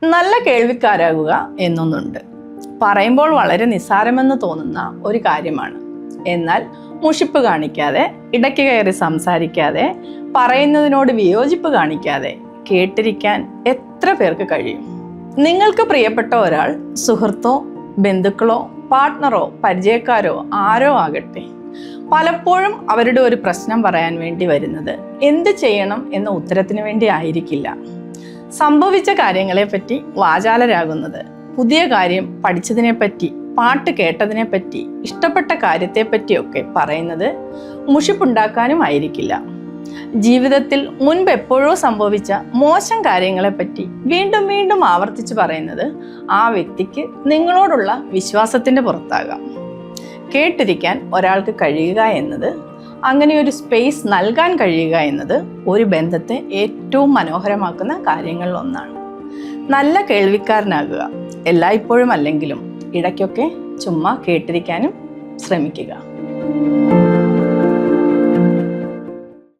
നല്ല കേൾവിക്കാരാകുക എന്നൊന്നുണ്ട്. പറയുമ്പോൾ വളരെ നിസ്സാരമെന്ന് തോന്നുന്ന ഒരു കാര്യമാണ്. എന്നാൽ മുഷിപ്പ് കാണിക്കാതെ, ഇടയ്ക്ക് കയറി സംസാരിക്കാതെ, പറയുന്നതിനോട് വിയോജിപ്പ് കാണിക്കാതെ കേട്ടിരിക്കാൻ എത്ര പേർക്ക് കഴിയും? നിങ്ങൾക്ക് പ്രിയപ്പെട്ട ഒരാൾ സുഹൃത്തോ ബന്ധുക്കളോ പാർട്ട്ണറോ പരിചയക്കാരോ ആരോ ആകട്ടെ, പലപ്പോഴും അവരുടെ ഒരു പ്രശ്നം പറയാൻ വേണ്ടി വരുന്നത് എന്ത് ചെയ്യണം എന്ന ഉത്തരത്തിന് വേണ്ടി ആയിരിക്കില്ല. സംഭവിച്ച കാര്യങ്ങളെപ്പറ്റി വാചാലരാകുന്നത്, പുതിയ കാര്യം പഠിച്ചതിനെപ്പറ്റി, പാട്ട് കേട്ടതിനെപ്പറ്റി, ഇഷ്ടപ്പെട്ട കാര്യത്തെപ്പറ്റിയൊക്കെ പറയുന്നത് മുഷിപ്പുണ്ടാക്കാനും ആയിരിക്കില്ല. ജീവിതത്തിൽ മുൻപ് എപ്പോഴോ സംഭവിച്ച മോശം കാര്യങ്ങളെപ്പറ്റി വീണ്ടും വീണ്ടും ആവർത്തിച്ച് പറയുന്നത് ആ വ്യക്തിക്ക് നിങ്ങളോടുള്ള വിശ്വാസത്തിൻ്റെ പുറത്താകാം. കേട്ടിരിക്കാൻ ഒരാൾക്ക് കഴിയുക എന്നത്, അങ്ങനെ ഒരു സ്പേസ് നൽകാൻ കഴിയുക എന്നത് ഒരു ബന്ധത്തെ ഏറ്റവും മനോഹരമാക്കുന്ന കാര്യങ്ങളിൽ ഒന്നാണ്. നല്ല കേൾവിക്കാരനാകുക. എല്ലായ്പ്പോഴും അല്ലെങ്കിലും ഇടയ്ക്കൊക്കെ ചുമ്മാ കേട്ടിരിക്കാനും ശ്രമിക്കുക.